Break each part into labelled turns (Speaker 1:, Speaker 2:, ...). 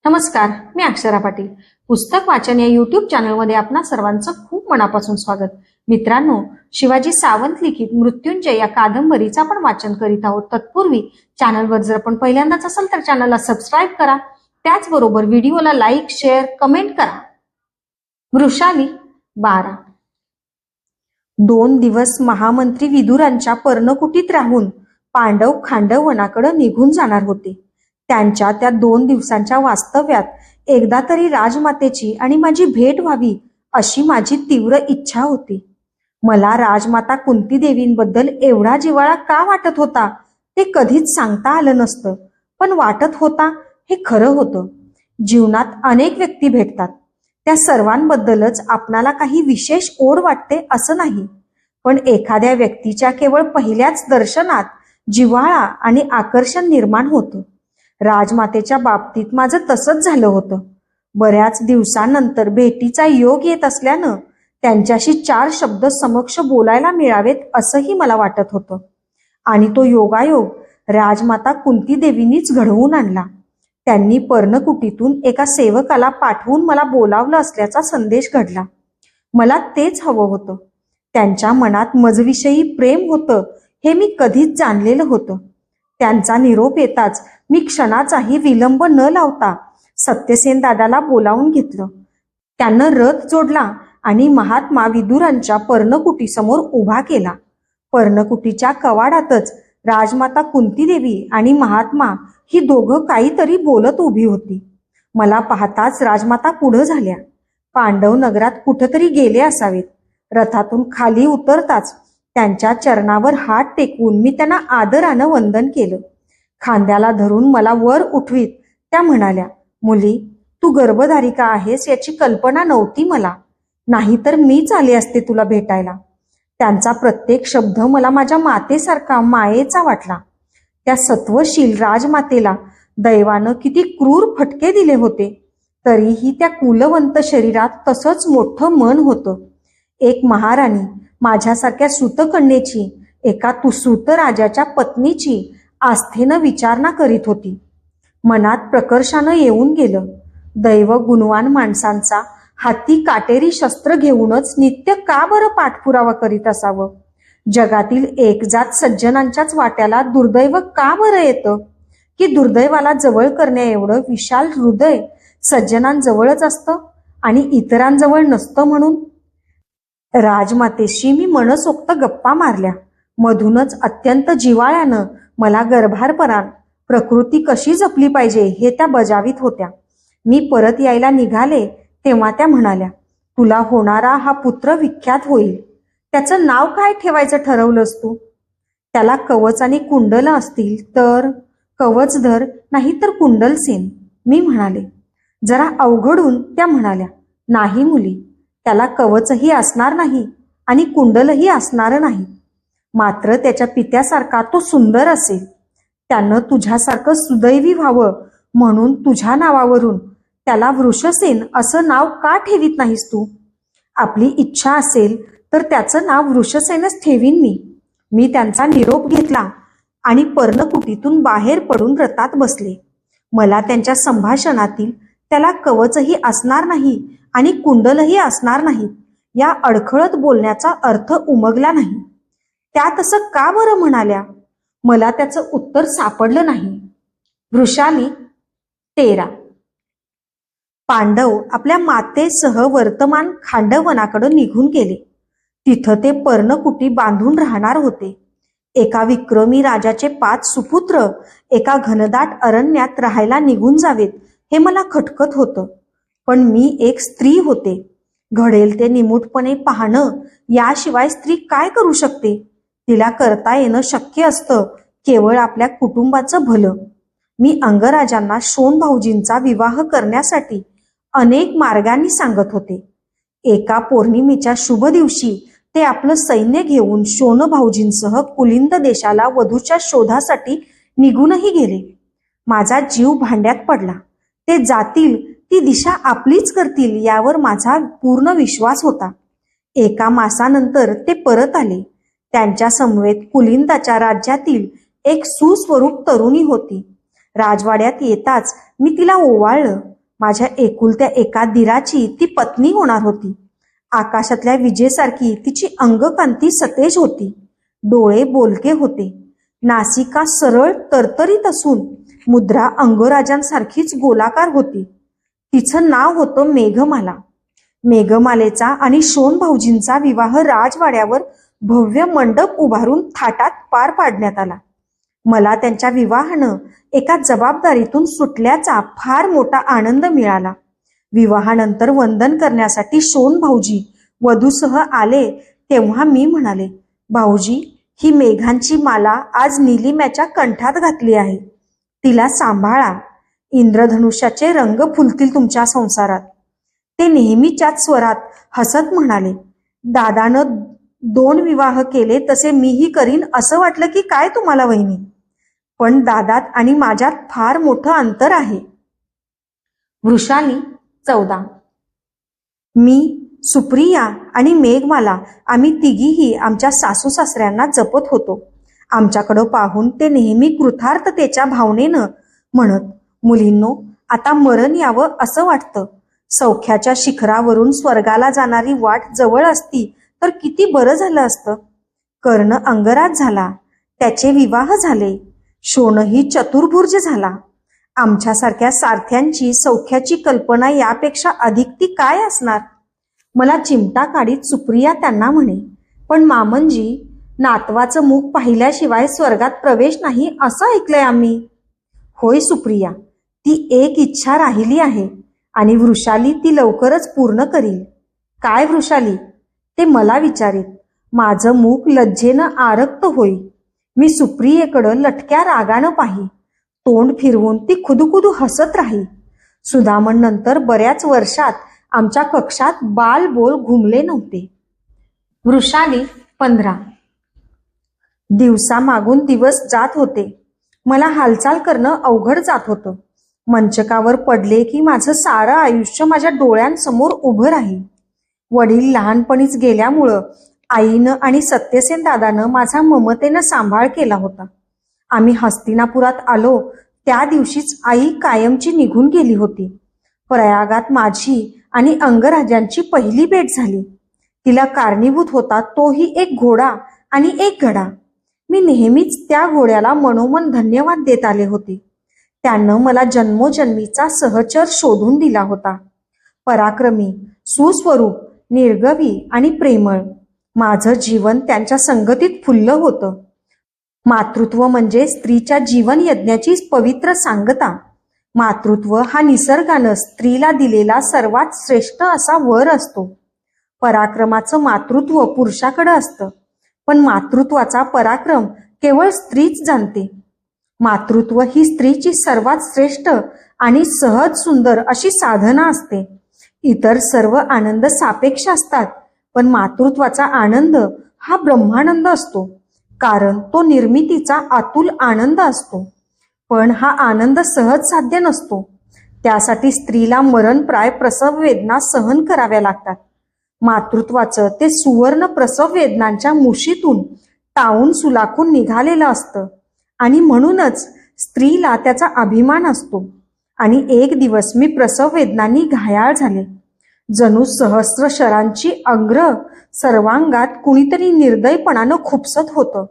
Speaker 1: नमस्कार, मी अक्षरा पाटील. पुस्तक वाचन या युट्यूब चॅनलमध्ये आपणा सर्वांचं खूप मनापासून स्वागत. मित्रांनो, शिवाजी सावंत लिखित मृत्युंजय या कादंबरीचं आपण वाचन करीत आहोत. तत्पूर्वी चॅनलवर जर आपण पहिल्यांदाच असाल तर चॅनलला सबस्क्राईब करा. त्याचबरोबर व्हिडिओला लाईक, शेअर, कमेंट करा. वृषाली 12. 2 दिवस महामंत्री विदुरांच्या पर्णकुटीत राहून पांडव खांडववनाकडे निघून जाणार होते. त्यांच्या त्या 2 दिवसांच्या वास्तव्यात एकदा तरी राजमातेची आणि माझी भेट व्हावी अशी माझी तीव्र इच्छा होती. मला राजमाता कुंती देवींबद्दल एवढा जिव्हाळा का वाटत होता ते कधीच सांगता आलं नसतं, पण वाटत होता हे खरं होतं. जीवनात अनेक व्यक्ती भेटतात, त्या सर्वांबद्दलच आपणाला काही विशेष ओढ वाटते असं नाही, पण एखाद्या व्यक्तीच्या केवळ पहिल्याच दर्शनात जिव्हाळा आणि आकर्षण निर्माण होतं. राजमातेच्या बाबतीत माझं तसंच झालं होतं. बऱ्याच दिवसांनंतर भेटीचा योग येत असल्यानं त्यांच्याशी 4 शब्द समक्ष बोलायला मिळावेत असंही मला वाटत होतं. आणि तो योगायोग राजमाता कुंती देवींनीच घडवून आणला. त्यांनी पर्णकुटीतून एका सेवकाला पाठवून मला बोलावलं असल्याचा संदेश घडला. मला तेच हवं होतं. त्यांच्या मनात माझविषयी प्रेम होतं हे मी कधीच जाणलेलं होतं. त्यांचा निरोप येताच मी क्षणाचाही विलंब न लावता सत्यसेन दादाला बोलावून घेतलं. त्यानं रथ जोडला आणि महात्मा विदुरांच्या पर्णकुटीसमोर उभा केला. पर्णकुटीच्या कवाडातच राजमाता कुंती देवी आणि महात्मा ही दोघं काहीतरी बोलत उभी होती. मला पाहताच राजमाता पुढं झाल्या. पांडव नगरात कुठंतरी गेले असावेत. रथातून खाली उतरताच त्यांच्या चरणावर हात टेकवून मी त्यांना आदरानं वंदन केलं. खांद्याला धरून मला वर उठवीत त्या म्हणाल्या, मुली, तू गर्भधारिका आहेस याची कल्पना नव्हती मला, नाहीतर मीच आले असते तुला भेटायला. त्यांचा प्रत्येक शब्द मला माझ्या मातेसारखा मायेचा वाटला. त्या सत्वशील राजमातेला दैवानं किती क्रूर फटके दिले होते, तरीही त्या कुलवंत शरीरात तसंच मोठं मन होतं. एक महाराणी माझ्यासारख्या सूतकन्येची एका सूत राजाच्या पत्नीची आस्थेनं विचारणा करीत होती. मनात प्रकर्षानं येऊन गेलं, दैव गुणवान माणसांचा हाती काटेरी शस्त्र घेऊनच नित्य का बरं पाठपुरावा करीत असावं? जगातील एकजात सज्जनांच्याच वाट्याला दुर्दैव का बरं येतं की दुर्दैवाला जवळ करण्या एवढं विशाल हृदय सज्जनांजवळच असतं आणि इतरांजवळ नसतं म्हणून? राजमातेशी मी मनसोक्त गप्पा मारल्या. मधूनच अत्यंत जिव्हाळ्यानं मला गर्भारपणात प्रकृती कशी जपली पाहिजे हे त्या बजावीत होत्या. मी परत यायला निघाले तेव्हा त्या म्हणाल्या, तुला होणारा हा पुत्र विख्यात होईल. त्याचं नाव काय ठेवायचं ठरवलंस तू? त्याला कवच आणि कुंडल असतील तर? कवचधर नाही तर कुंडलसेन, मी म्हणाले. जरा अवघडून त्या म्हणाल्या, नाही मुली, त्याला कवचही असणार नाही आणि कुंडलही असणार नाही. मात्र त्याच्या पित्यासारखा तो सुंदर असेल. त्यानं तुझ्यासारखं सुदैवी व्हावं म्हणून तुझ्या नावावरून त्याला वृषसेन असं नाव का ठेवीत नाहीस तू? आपली इच्छा असेल तर त्याचं नाव वृषसेनच ठेवीन मी. मी त्यांचा निरोप घेतला आणि पर्णकुटीतून बाहेर पडून रथात बसले. मला त्यांच्या संभाषणातील त्याला कवचही असणार नाही आणि कुंडलही असणार नाही या अडखळत बोलण्याचा अर्थ उमगला नाही. त्या तसं का बरं म्हणाल्या? मला त्याचं उत्तर सापडलं नाही. वृषाली 13. पांडव आपल्या मातेसह वर्तमान खांडववनाकडे निघून गेले. तिथं ते पर्णकुटी बांधून राहणार होते. एका विक्रमी राजाचे 5 सुपुत्र एका घनदाट अरण्यात राहायला निघून जावेत हे मला खटकत होतं. पण मी एक स्त्री होते. घडेल ते निमूटपणे पाहणं याशिवाय स्त्री काय करू शकते? तिला करता येणं शक्य असतं केवळ आपल्या कुटुंबाचं भलं. मी अंगराजांना शोण भाऊजींचा विवाह करण्यासाठी अनेक मार्गांनी सांगत होते. एका पौर्णिमेच्या शुभ दिवशी ते आपलं सैन्य घेऊन शोण भाऊजींसह कुलिंद देशाला वधूच्या शोधासाठी निघूनही गेले. माझा जीव भांड्यात पडला. ते जातील ती दिशा आपलीच करतील यावर माझा पूर्ण विश्वास होता. एका मासानंतर ते परत आले. त्यांच्या समवेत कुलिंदाच्या राज्यातील एक सुस्वरूप तरुणी होती. राजवाड्यात येताच मी तिला ओवाळलं. माझ्या एकुलत्या एका दिराची ती पत्नी होणार होती. आकाशातल्या विजेसारखी तिची अंगकांती सतेज होती. डोळे बोलके होते. नासिका सरळ तरतरीत असून मुद्रा अंगराजांसारखीच गोलाकार होती. तिचं नाव होतं मेघमाला. मेघमालेचा आणि शोण भाऊजींचा विवाह राजवाड्यावर भव्य मंडप उभारून थाटात पार पाडण्यात आला. मला त्यांच्या विवाहानं एका जबाबदारीतून सुटल्याचा फार मोठा आनंद मिळाला. विवाहानंतर वंदन करण्यासाठी शोण भाऊजी वधूसह आले तेव्हा मी म्हणाले, भाऊजी, ही मेघांची माला आज निलिम्याच्या कंठात घातली आहे. तिला सांभाळा. इंद्रधनुष्याचे रंग फुलतील तुमच्या संसारात. ते नेहमीच्याच स्वरात हसत म्हणाले, दादानं 2 विवाह केले तसे मीही करीन असं वाटलं की काय तुम्हाला वहिनी? पण दादात आणि माझ्यात फार मोठं अंतर आहे. वृषाली 14. मी, सुप्रिया आणि मेघमाला आम्ही तिघीही आमच्या सासू सासऱ्यांना जपत होतो. आमच्याकडं पाहून ते नेहमी कृतार्थतेच्या भावनेनं म्हणत, मुलींनो, आता मरण यावं असं वाटतं. सौख्याच्या शिखरावरून स्वर्गाला जाणारी वाट जवळ असती तर किती बरं झालं असतं. कर्ण अंगराज झाला, त्याचे विवाह झाले. शोणही चतुर्भुज झाला. आमच्यासारख्या सारथ्यांची सौख्याची कल्पना यापेक्षा अधिक ती काय असणार? मला चिमटा काढीत सुप्रिया त्यांना म्हणे, पण मामनजी, नातवाचं मुख पाहिल्याशिवाय स्वर्गात प्रवेश नाही असं ऐकलंय आम्ही. होय सुप्रिया, ती एक इच्छा राहिली आहे आणि वृषाली ती लवकरच पूर्ण करील. काय वृषाली? ते मला विचारीत. माझं मुख लज्जेनं आरक्त होई. मी सुप्रियेकडं लटक्या रागानं पाही. तोंड फिरवून ती खुदुखुदू हसत राही. सुदामन नंतर बऱ्याच वर्षात आमच्या कक्षात बाल बोल घुमले नव्हते. वृषाली 15. दिवसा मागून दिवस जात होते. मला हालचाल करणं अवघड जात होतं. मंचकावर पडले की माझं सारं आयुष्य माझ्या डोळ्यांसमोर उभं राहील. वडील लहानपणीच गेल्यामुळं आईनं आणि सत्यसेन दादानं माझा ममतेनं सांभाळ केला होता. आम्ही हस्तिनापुरात आलो त्या दिवशीच आई कायमची निघून गेली होती. प्रयागात माझी आणि अंगराजांची पहिली भेट झाली. तिला कारणीभूत होता तोही एक घोडा आणि एक घडा. मी नेहमीच त्या घोड्याला मनोमन धन्यवाद देत आले होते. त्यानं मला जन्मोजन्मीचा सहचर शोधून दिला होता. पराक्रमी, सुस्वरूप, निर्गवी आणि प्रेमळ. माझं जीवन त्यांच्या संगतीत फुललं होतं. मातृत्व म्हणजे स्त्रीच्या जीवन यज्ञाची पवित्र सांगता. मातृत्व हा निसर्गानं स्त्रीला दिलेला सर्वात श्रेष्ठ असा वर असतो. पराक्रमाचं मातृत्व पुरुषाकडे असतं, पण मातृत्वाचा पराक्रम केवळ स्त्रीच जाणते. मातृत्व ही स्त्रीची सर्वात श्रेष्ठ आणि सहज सुंदर अशी साधना असते. इतर सर्व आनंद सापेक्ष असतात, पण मातृत्वाचा आनंद हा ब्रह्मानंद असतो, कारण तो निर्मितीचा अतुल आनंद असतो. पण हा आनंद सहज साध्य नसतो. त्यासाठी स्त्रीला मरणप्राय प्रसव वेदना सहन कराव्या लागतात. मातृत्वाचं ते सुवर्ण प्रसव वेदनांच्या मुशीतून तावून सुलाखून निघालेलं असतं आणि म्हणूनच स्त्रीला त्याचा अभिमान असतो. आणि एक दिवस मी प्रसव वेदनांनी घायाळ झाले. जणू सहस्र शरांची अग्र सर्वांगात कुणीतरी निर्दयपणानं खुपसत होतं.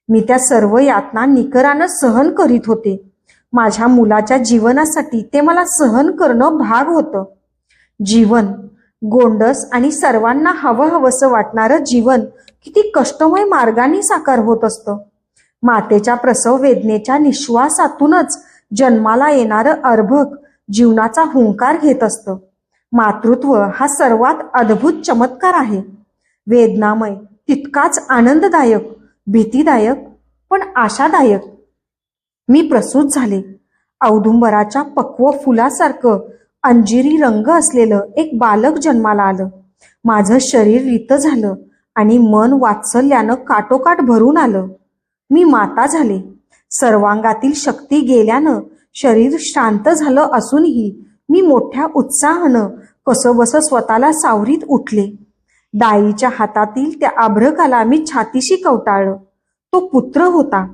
Speaker 1: मी त्या सर्व यातना निकरानं सहन करीत होते. माझ्या मुलाच्या जीवनासाठी ते मला सहन करणं भाग होतं. जीवन, गोंडस आणि सर्वांना हवं हवंसं वाटणारं जीवन किती कष्टमय मार्गाने साकार होत असतं. मातेच्या प्रसव वेदनेच्या निश्वासातूनच जन्माला येणारं अर्भक जीवनाचा हुंकार घेत असतं. मातृत्व हा सर्वात अद्भुत चमत्कार आहे. वेदनामय, तितकाच आनंददायक, भीतीदायक पण आशादायक. मी प्रसूत झाले. औदुंबराच्या पक्व फुलासारखं अंजिरी रंग असलेलं एक बालक जन्माला आलं. माझं शरीर रित झालं आणि मन वात्सल्यानं काटोकाट भरून आलं. मी माता झाले. सर्वांगातील शक्ती गेल्यानं शरीर शांत झालं असूनही मी मोठ्या उत्साहानं कसंबस स्वतःला सावरीत उठले. दाईच्या हातातील त्या आभ्रकाला मी छातीशी कवटाळलं. तो पुत्र होता.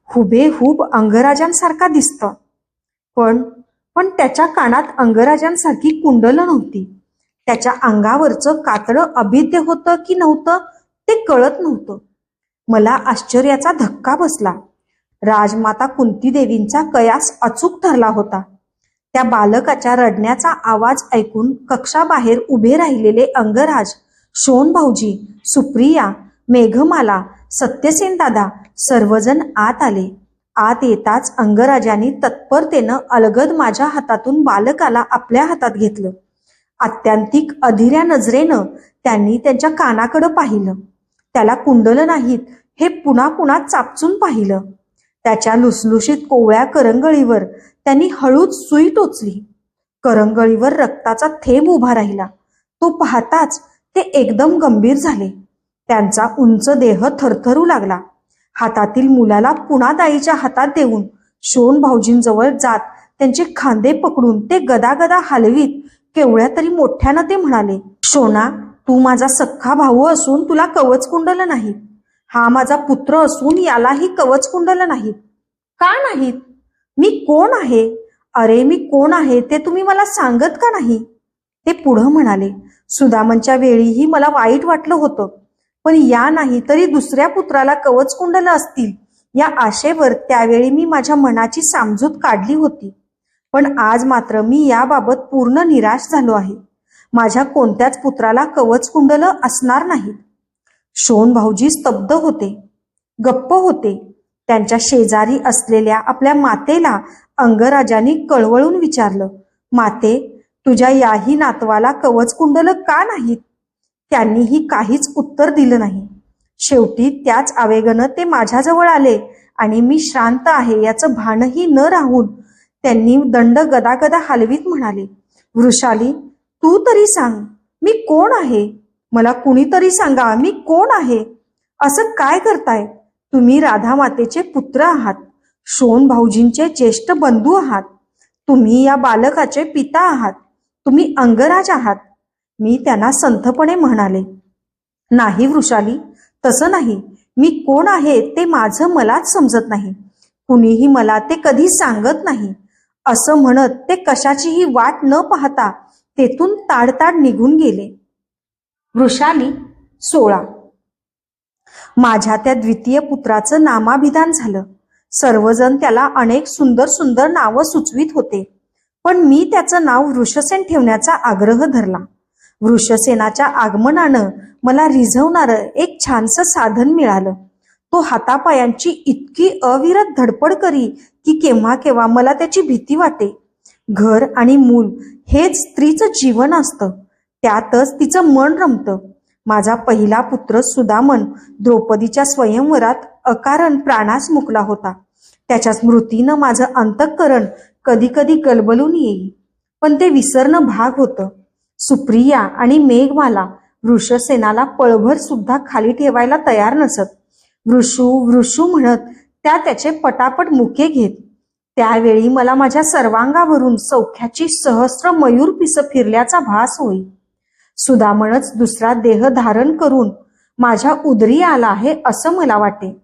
Speaker 1: हुबेहूब अंगराजांसारखा दिसतं. पण पण त्याच्या कानात अंगराजांसारखी कुंडलं नव्हती. त्याच्या अंगावरचं कातडं अभिद्य होतं की नव्हतं ते कळत नव्हतं. मला आश्चर्याचा धक्का बसला. राजमाता कुंती देवींचा कयास अचूक ठरला होता. त्या बालकाच्या रडण्याचा आवाज ऐकून कक्षाबाहेर उभे राहिलेले अंगराज, शोण भाऊजी, सुप्रिया, मेघमाला, सत्यसेन दादा सर्वजण आत आले. आत येताच अंगराजांनी तत्परतेनं अलगद माझ्या हातातून बालकाला आपल्या हातात घेतलं. आत्यांतिक अधीऱ्या नजरेनं त्यांनी त्यांच्या कानाकडं पाहिलं. त्याला कुंडलं नाहीत हे पुन्हा पुन्हा चापचून पाहिलं. त्याच्या लुसलुशीत कोवळ्या करंगळीवर त्यांनी हळूच सुई टोचली. करंगळीवर रक्ताचा थेंब उभा राहिला. तो पाहताच ते एकदम गंभीर झाले. त्यांचा उंच देह थरथरू लागला. हातातील मुलाला पुन्हा दाईच्या हातात देऊन शोण भाऊजींजवळ जात त्यांचे खांदे पकडून ते गदागदा हलवीत केवढ्या तरी मोठ्यानं ते म्हणाले, शोणा, तू माझा सख्खा भाऊ असून तुला कवच कुंडलं नाहीत. हा माझा पुत्र असून यालाही कवच कुंडलं नाहीत. का नाहीत? मी कोण आहे? अरे मी कोण आहे ते तुम्ही मला सांगत का नाही? ते पुढं म्हणाले, सुदामनच्या वेळीही मला वाईट वाटलं होतं, पण या नाही तरी दुसऱ्या पुत्राला कवच कुंडलं असतील या आशेवर त्यावेळी मी माझ्या मनाची समजूत काढली होती. पण आज मात्र मी याबाबत पूर्ण निराश झालो आहे. माझ्या कोणत्याच पुत्राला कवच कुंडलं असणार नाहीत. शोण भाऊजी स्तब्ध होते, गप्प होते. त्यांच्या शेजारी असलेल्या आपल्या मातेला अंगराजांनी कळवळून विचारलं, माते, तुझ्या याही नातवाला कवच कुंडलं का नाहीत? त्यांनीही काहीच उत्तर दिलं नाही. शेवटी त्याच आवेगानं ते माझ्याजवळ आले आणि मी श्रांत आहे याचं भानही न राहून त्यांनी दंड गदागदा हलवीत म्हणाले, वृषाली, तू तरी सांग, मी कोण आहे? मला कुणीतरी सांगा, मी कोण आहे? असं काय करताय? तुम्ही राधा मातेचे पुत्र आहात, शोण भाऊजींचे ज्येष्ठ बंधू आहात, तुम्ही या बालकाचे पिता आहात, तुम्ही अंगराज आहात. मी त्यांना संथपणे म्हणाले, नाही वृषाली, तसं नाही. मी कोण आहे ते माझं मलाच समजत नाही. कुणीही मला ते कधी सांगत नाही. असं म्हणत ते कशाचीही वाट न पाहता तेथून ताडताड निघून गेले. वृषाली 16. माझ्या त्या द्वितीय पुत्राचं नामाभिधान झालं. सर्वजण त्याला अनेक सुंदर सुंदर नावं सुचवित होते, पण मी त्याचं नाव वृषसेन ठेवण्याचा आग्रह धरला. वृषसेनाच्या आगमनानं मला रिझवणारं एक छानसं साधन मिळालं. तो हातापायांची इतकी अविरत धडपड करी की केव्हा केव्हा मला त्याची भीती वाटे. घर आणि मूल हेच स्त्रीचं जीवन असतं, त्यातच तिचं मन रमतं. माझा पहिला पुत्र सुदामन द्रौपदीच्या स्वयंवरात अकारण प्राणास मुकला होता. त्याच्या स्मृतीनं माझं अंतःकरण कधी कधी गलबलून येई, पण ते विसरणं भाग होतं. सुप्रिया आणि मेघमाला वृषसेनाला पळभर सुद्धा खाली ठेवायला तयार नसत. वृषू वृषू म्हणत त्या त्याचे पटापट मुके घेत. त्यावेळी मला माझ्या सर्वांगावरून सौख्याची सहस्र मयूर पिसं फिरल्याचा भास होई. सुदामनच दुसरा देह धारण करून माझ्या उदरी आला आहे असं मला वाटे.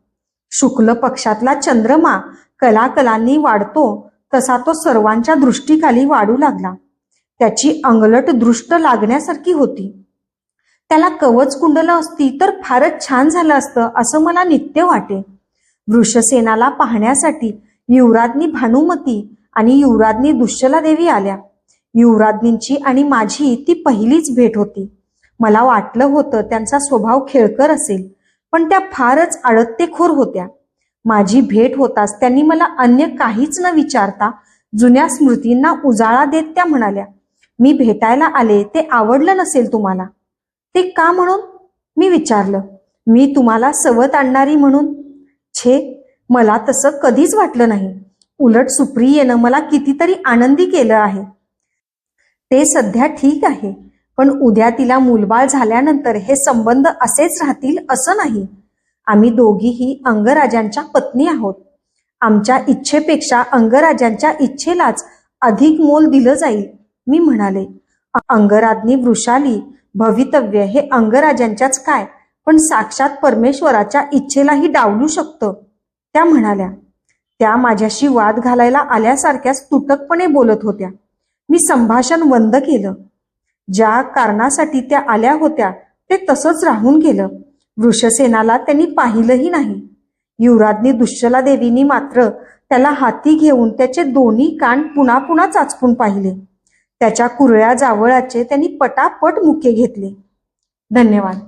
Speaker 1: शुक्ल पक्षातला चंद्रमा कलाकलांनी वाढतो तसा तो सर्वांच्या दृष्टीखाली वाढू लागला. त्याची अंगलट दृष्ट लागण्यासारखी होती. त्याला कवच कुंडलं असती तर फारच छान झालं असतं असं मला नित्य वाटे. वृषसेनाला पाहण्यासाठी युवराज्ञी भानुमती आणि युवराज्ञी दुश्शला देवी आल्या. युवराज्ञींची आणि माझी ती पहिलीच भेट होती. मला वाटलं होतं त्यांचा स्वभाव खेळकर असेल, पण त्या फारच आळत्तेखोर होत्या. माझी भेट होताच त्यांनी मला अन्य काहीच न विचारता जुन्या स्मृतींना उजाळा देत त्या म्हणाल्या, मी भेटायला आले ते आवडलं नसेल तुम्हाला. ते का म्हणून? मी विचारलं. मी तुम्हाला सवत आणणारी म्हणून? छे, मला तसं कधीच वाटलं नाही. उलट सुप्रियेनं मला कितीतरी आनंदी केलं आहे. ते सध्या ठीक आहे, पण उद्या तिला मूलबाळ झाल्यानंतर हे संबंध असेच राहतील असं नाही. आम्ही दोघीही अंगराजांच्या पत्नी आहोत. आमच्या इच्छेपेक्षा अंगराजांच्या इच्छेलाच अधिक मोल दिलं जाईल. मी म्हणाले, अंगराज्ञी वृषाली, भवितव्य हे अंगराजांच्याच काय, पण साक्षात परमेश्वराच्या इच्छेलाही डावलू शकतं. त्या म्हणाल्या, त्या माझ्याशी वाद घालायला आल्यासारख्याच तुटकपणे बोलत होत्या. मी संभाषण बंद केलं. ज्या कारणासाठी त्या आल्या होत्या ते तसंच राहून गेलं. वृषसेनाला त्यांनी पाहिलंही नाही. युवराज्ञी दुश्शला देवीनी मात्र त्याला हाती घेऊन त्याचे दोन्ही कान पुन्हा पुन्हा चाचपून पाहिले. त्याच्या कुरळ्या जावळाचे त्यांनी पटापट मुके घेतले. धन्यवाद.